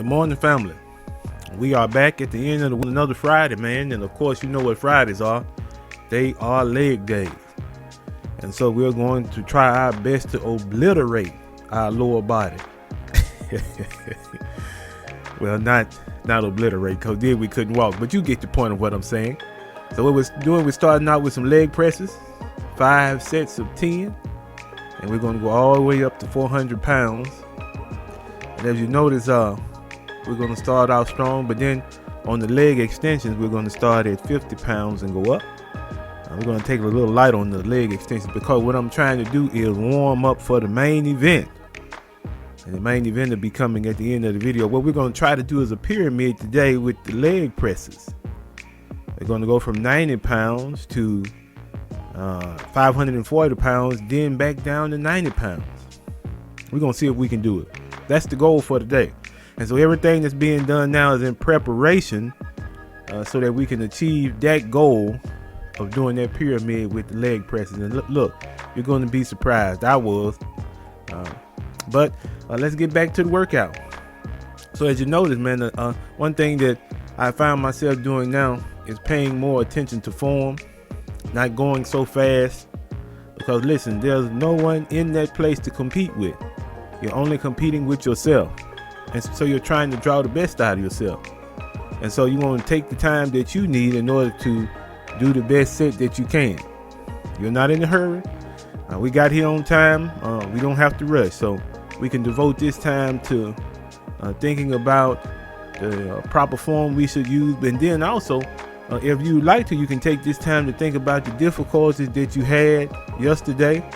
Good morning, family. We are back at the end of another Friday, man. And of course, you know what Fridays are. They are leg days. And so we're going to try our best to obliterate our lower body. Well, not obliterate, because then we couldn't walk. But you get the point of what I'm saying. So what we're starting out with some leg presses, 5 sets of 10. And we're going to go all the way up to 400 pounds. And as you notice, we're going to start out strong, but then on the leg extensions, we're going to start at 50 pounds and go up. We're going to take a little light on the leg extensions because what I'm trying to do is warm up for the main event. And the main event will be coming at the end of the video. What we're going to try to do is a pyramid today with the leg presses. We're going to go from 90 pounds to 540 pounds, then back down to 90 pounds. We're going to see if we can do it. That's the goal for today. And so everything that's being done now is in preparation so that we can achieve that goal of doing that pyramid with the leg presses. And look, you're going to be surprised. I was. But let's get back to the workout. So as you notice, man, one thing that I found myself doing now is paying more attention to form, not going so fast. Because listen, there's no one in that place to compete with. You're only competing with yourself. And so you're trying to draw the best out of yourself. And so you want to take the time that you need in order to do the best set that you can. You're not in a hurry. We got here on time. We don't have to rush. So we can devote this time to thinking about the proper form we should use. And then also, if you like to, you can take this time to think about the difficulties that you had yesterday,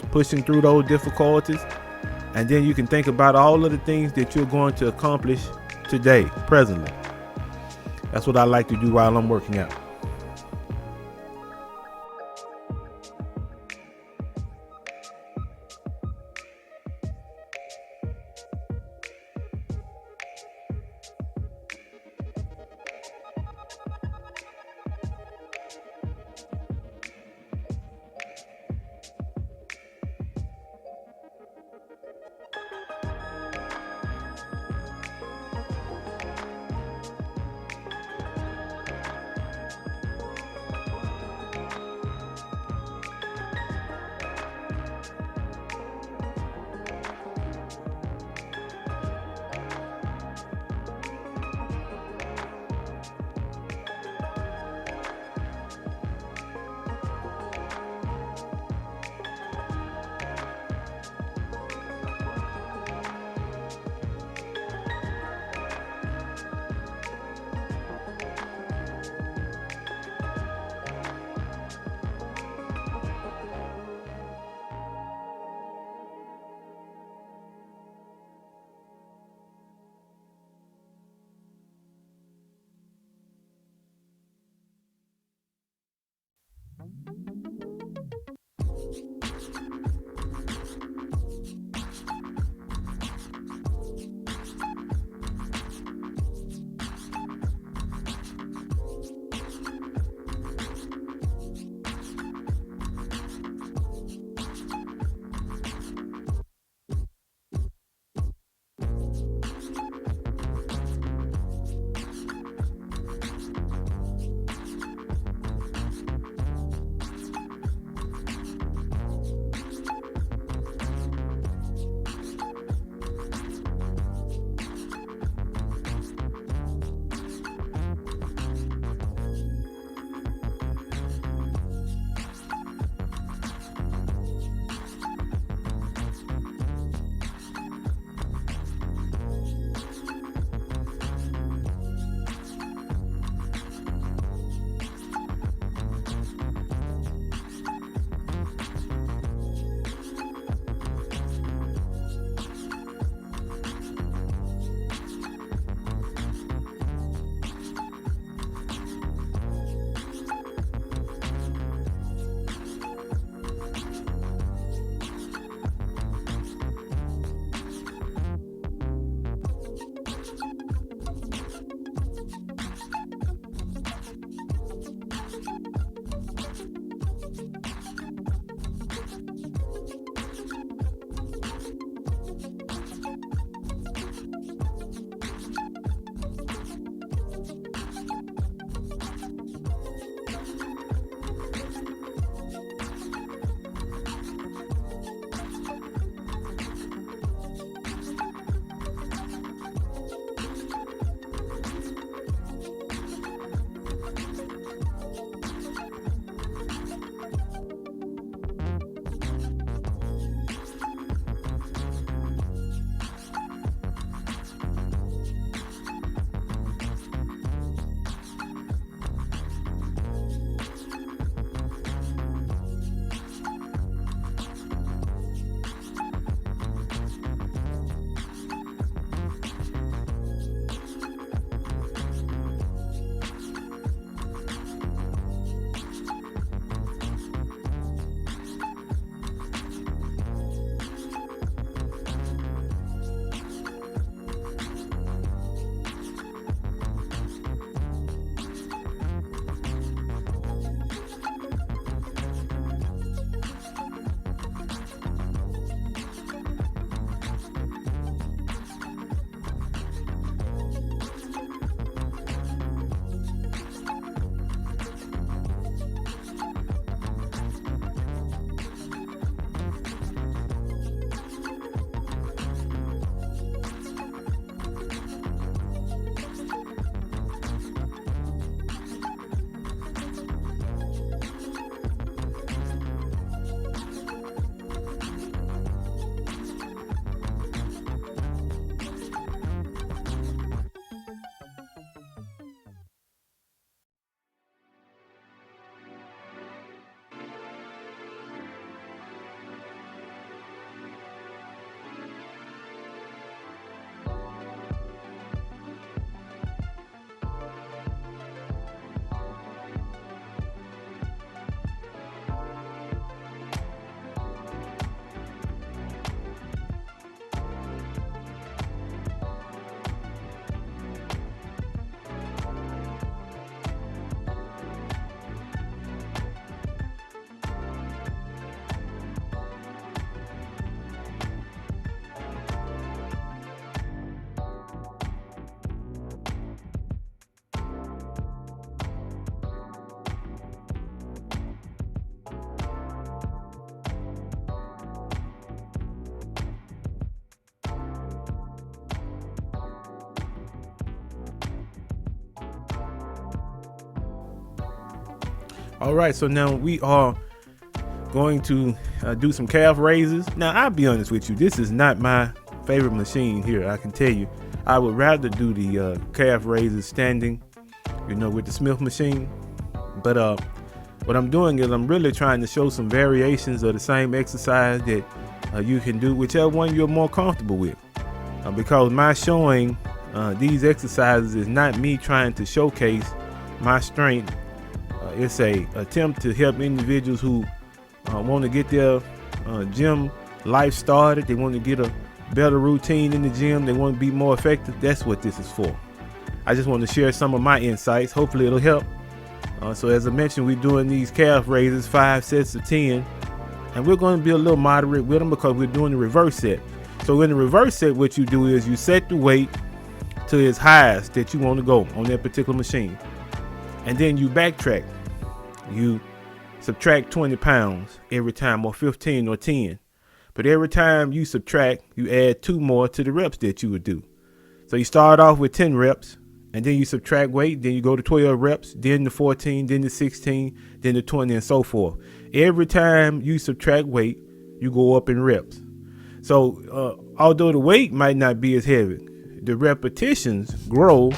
pushing through those difficulties. And then you can think about all of the things that you're going to accomplish today, presently. That's what I like to do while I'm working out. All right, so now we are going to do some calf raises. Now, I'll be honest with you, this is not my favorite machine here. I can tell you, I would rather do the calf raises standing, with the Smith machine. But what I'm doing is I'm really trying to show some variations of the same exercise that you can do, whichever one you're more comfortable with. Because my showing these exercises is not me trying to showcase my strength. It's a attempt to help individuals who want to get their gym life started. They want to get a better routine in the gym. They want to be more effective. That's what this is for. I just want to share some of my insights. Hopefully it'll help. So as I mentioned, we're doing these calf raises, 5 sets of 10, and we're going to be a little moderate with them because we're doing the reverse set. So in the reverse set, what you do is you set the weight to its highest that you want to go on that particular machine, and then you backtrack. You subtract 20 pounds every time, or 15 or 10. But every time you subtract, you add 2 more to the reps that you would do. So you start off with 10 reps, and then you subtract weight, then you go to 12 reps, then to 14, then to 16, then to 20, and so forth. Every time you subtract weight, you go up in reps. So although the weight might not be as heavy, the repetitions grow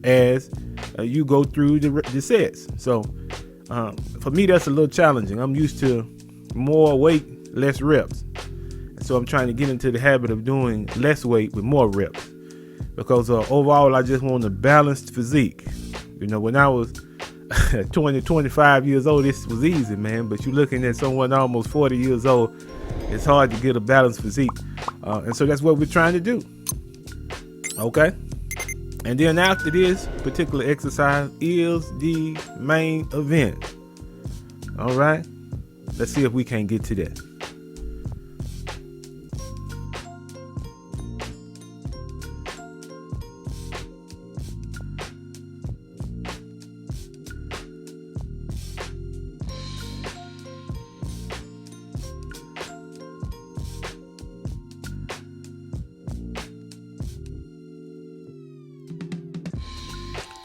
as you go through the sets. So for me, that's a little challenging. I'm used to more weight, less reps. So I'm trying to get into the habit of doing less weight with more reps, because overall I just want a balanced physique. When I was 20, 25 years old, this was easy, man. But you're looking at someone almost 40 years old, it's hard to get a balanced physique. And so that's what we're trying to do. Okay. And then after this particular exercise is the main event. All right. Let's see if we can get to that.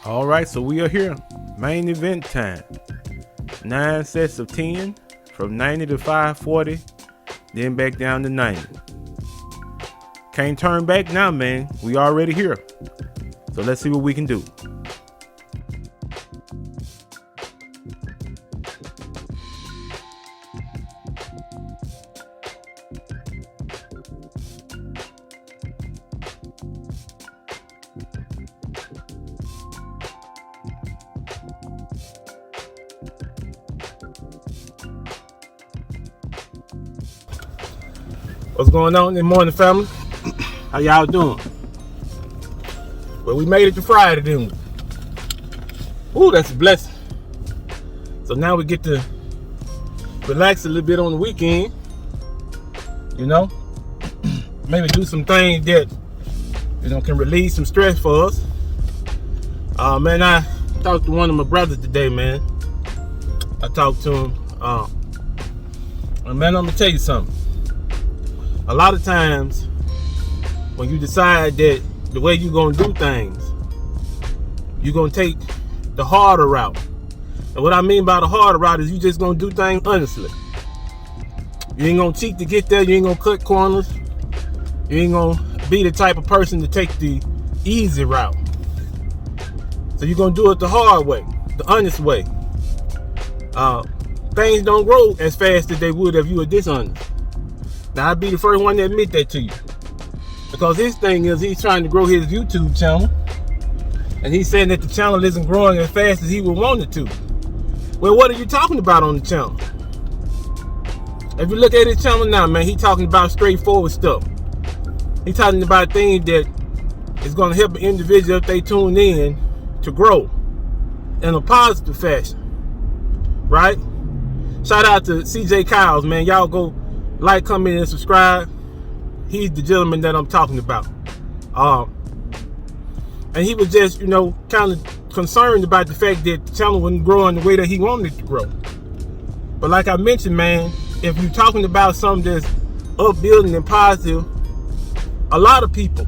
All right, so we are here. Main event time. 9 sets of 10 from 90 to 540, then back down to 90. Can't turn back now, man. We already here. So let's see what we can do. What's going on in the morning, family? How y'all doing? Well, we made it to Friday, didn't we? Ooh, that's a blessing. So now we get to relax a little bit on the weekend. Maybe do some things that can relieve some stress for us. Man, I talked to one of my brothers today, man. I talked to him. And man, I'm gonna tell you something. A lot of times when you decide that the way you're going to do things, you're going to take the harder route. And what I mean by the harder route is you just going to do things honestly. You ain't going to cheat to get there. You ain't going to cut corners. You ain't going to be the type of person to take the easy route. So you're going to do it the hard way, the honest way. Things don't grow as fast as they would if you were dishonest. Now, I'd be the first one to admit that to you. Because his thing is he's trying to grow his YouTube channel. And he's saying that the channel isn't growing as fast as he would want it to. Well, what are you talking about on the channel? If you look at his channel now, man, he's talking about straightforward stuff. He's talking about things that is going to help an individual if they tune in to grow in a positive fashion. Right? Shout out to CJ Kyles, man. Y'all go like, comment, and subscribe. He's the gentleman that I'm talking about. And he was just, kind of concerned about the fact that the channel wasn't growing the way that he wanted it to grow. But like I mentioned, man, if you're talking about something that's upbuilding and positive, a lot of people,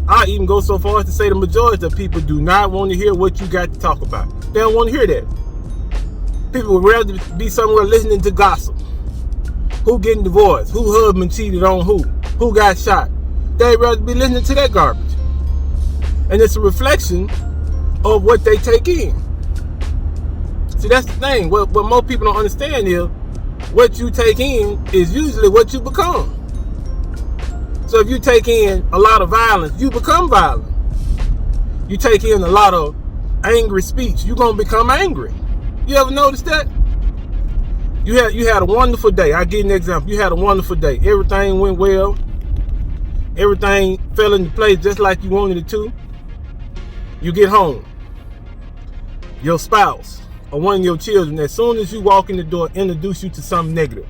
I even go so far as to say the majority of people do not want to hear what you got to talk about. They don't want to hear that. People would rather be somewhere listening to gossip. Who getting divorced? Who husband cheated on who? Who got shot? They'd rather be listening to that garbage. And it's a reflection of what they take in. See, that's the thing. What most people don't understand is what you take in is usually what you become. So if you take in a lot of violence, you become violent. You take in a lot of angry speech, you're going to become angry. You ever notice that? You had a wonderful day. I'll give you an example. You had a wonderful day. Everything went well. Everything fell into place just like you wanted it to. You get home. Your spouse or one of your children, as soon as you walk in the door, introduce you to something negative.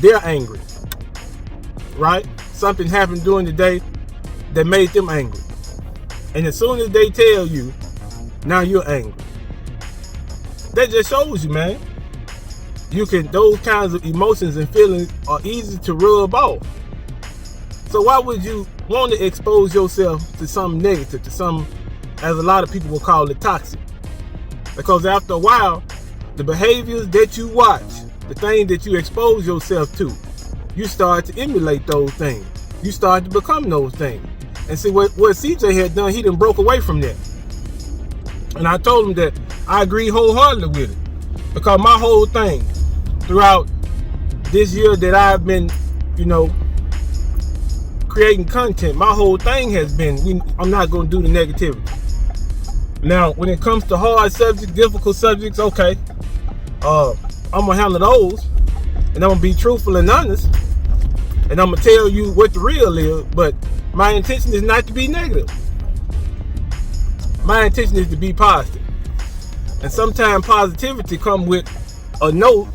They're angry. Right? Something happened during the day that made them angry. And as soon as they tell you, now you're angry. That just shows you, man. Those kinds of emotions and feelings are easy to rub off. So why would you want to expose yourself to something negative, to something, as a lot of people will call it, toxic? Because after a while, the behaviors that you watch, the things that you expose yourself to, you start to emulate those things. You start to become those things. And see what CJ had done, he done broke away from that. And I told him that I agree wholeheartedly with it. Because my whole thing throughout this year that I've been, creating content, my whole thing has been, I'm not going to do the negativity. Now, when it comes to hard subjects, difficult subjects, okay, I'm going to handle those. And I'm going to be truthful and honest. And I'm going to tell you what the real is. But my intention is not to be negative. My intention is to be positive. And sometimes positivity comes with a note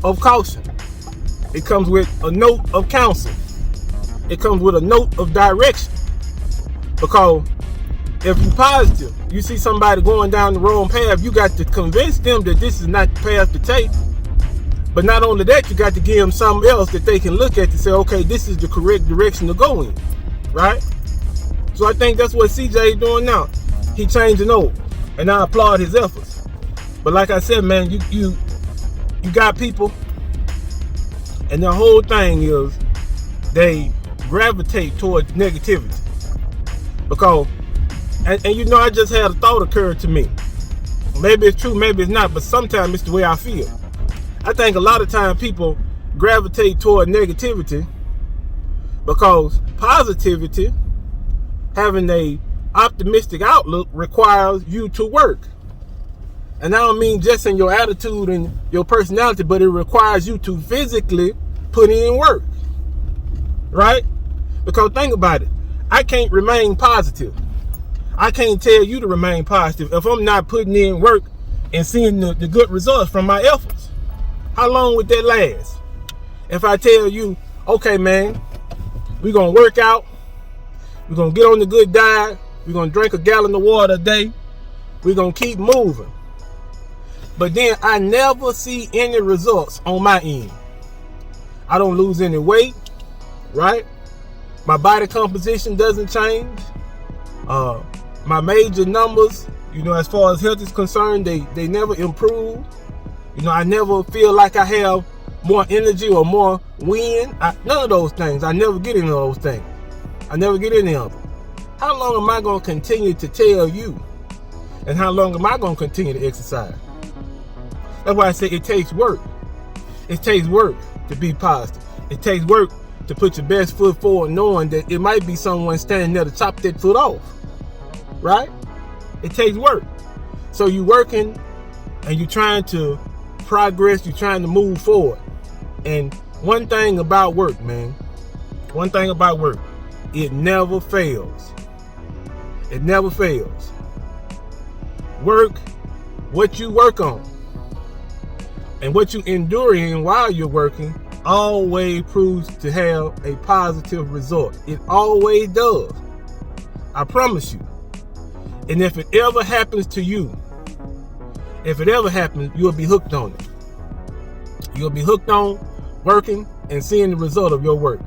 of caution. It comes with a note of counsel. It comes with a note of direction. Because if you're positive, you see somebody going down the wrong path, you got to convince them that this is not the path to take. But not only that, you got to give them something else that they can look at to say, okay, this is the correct direction to go in. Right? So I think that's what CJ is doing now. He changing over. And I applaud his efforts. But like I said, man, you got people, and the whole thing is they gravitate towards negativity. Because, and I just had a thought occur to me. Maybe it's true, maybe it's not, but sometimes it's the way I feel. I think a lot of times people gravitate toward negativity because positivity, having a optimistic outlook, requires you to work. And I don't mean just in your attitude and your personality, but it requires you to physically put in work. Right? Because think about it. I can't remain positive. I can't tell you to remain positive if I'm not putting in work and seeing the good results from my efforts. How long would that last? If I tell you, okay, man, we're going to work out. We're going to get on the good diet. We're going to drink a gallon of water a day. We're going to keep moving. But then I never see any results on my end. I don't lose any weight, right? My body composition doesn't change. My major numbers, as far as health is concerned, they never improve. I never feel like I have more energy or more wind. None of those things. I never get into those things. I never get any of them. How long am I going to continue to tell you? And how long am I going to continue to exercise? That's why I say it takes work. It takes work to be positive. It takes work to put your best foot forward, knowing that it might be someone standing there to chop that foot off. Right? It takes work. So you're working and you're trying to progress, you're trying to move forward. And one thing about work, man, it never fails. It never fails. Work what you work on. And what you endure in while you're working always proves to have a positive result. It always does. I promise you. And if it ever happens to you, you'll be hooked on it. You'll be hooked on working and seeing the result of your work.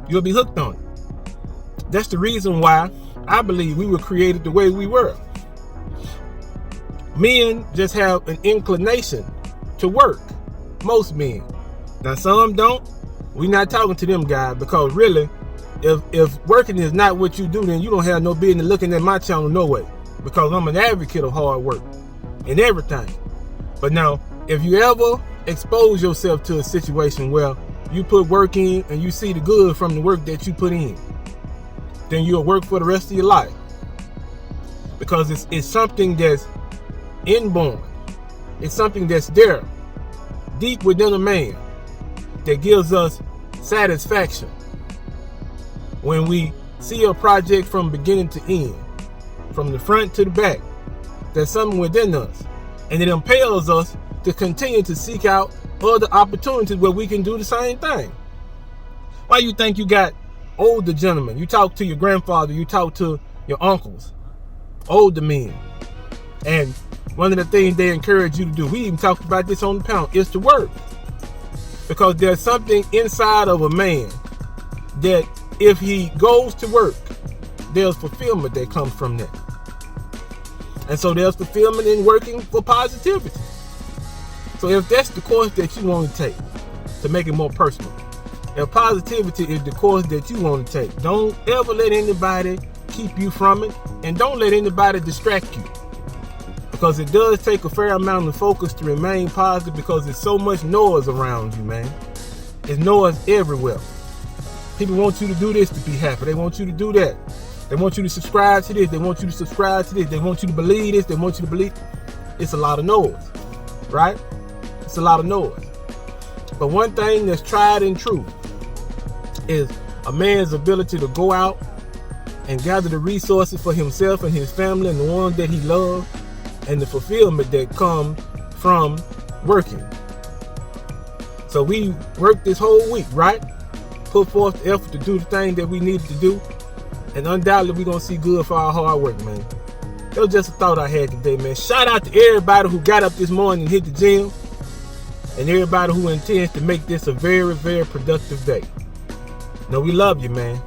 You'll be hooked on it. That's the reason why I believe we were created the way we were. Men just have an inclination to work. Most men. Now some don't. We're not talking to them guys, because really, if working is not what you do, then you don't have no business looking at my channel no way. Because I'm an advocate of hard work and everything. But now, if you ever expose yourself to a situation where you put work in and you see the good from the work that you put in, then you'll work for the rest of your life. Because it's something that's inborn. It's something that's there, deep within a man, that gives us satisfaction. When we see a project from beginning to end, from the front to the back, there's something within us. And it impels us to continue to seek out other opportunities where we can do the same thing. Why you think you got older gentlemen? You talk to your grandfather, you talk to your uncles, older men. And one of the things they encourage you to do, we even talked about this on the panel, is to work. Because there's something inside of a man that if he goes to work, there's fulfillment that comes from that. And so there's fulfillment in working for positivity. So if that's the course that you want to take, to make it more personal, if positivity is the course that you want to take, don't ever let anybody keep you from it, and don't let anybody distract you. Because it does take a fair amount of focus to remain positive, because there's so much noise around you, man. There's noise everywhere. People want you to do this to be happy. They want you to do that. They want you to subscribe to this. They want you to subscribe to this. They want you to believe this. They want you to believe. It's a lot of noise, right? It's a lot of noise. But one thing that's tried and true is a man's ability to go out and gather the resources for himself and his family and the ones that he loves, and the fulfillment that comes from working. So we worked this whole week, right? Put forth the effort to do the thing that we needed to do. And undoubtedly, we're going to see good for our hard work, man. That was just a thought I had today, man. Shout out to everybody who got up this morning and hit the gym. And everybody who intends to make this a very, very productive day. No, we love you, man.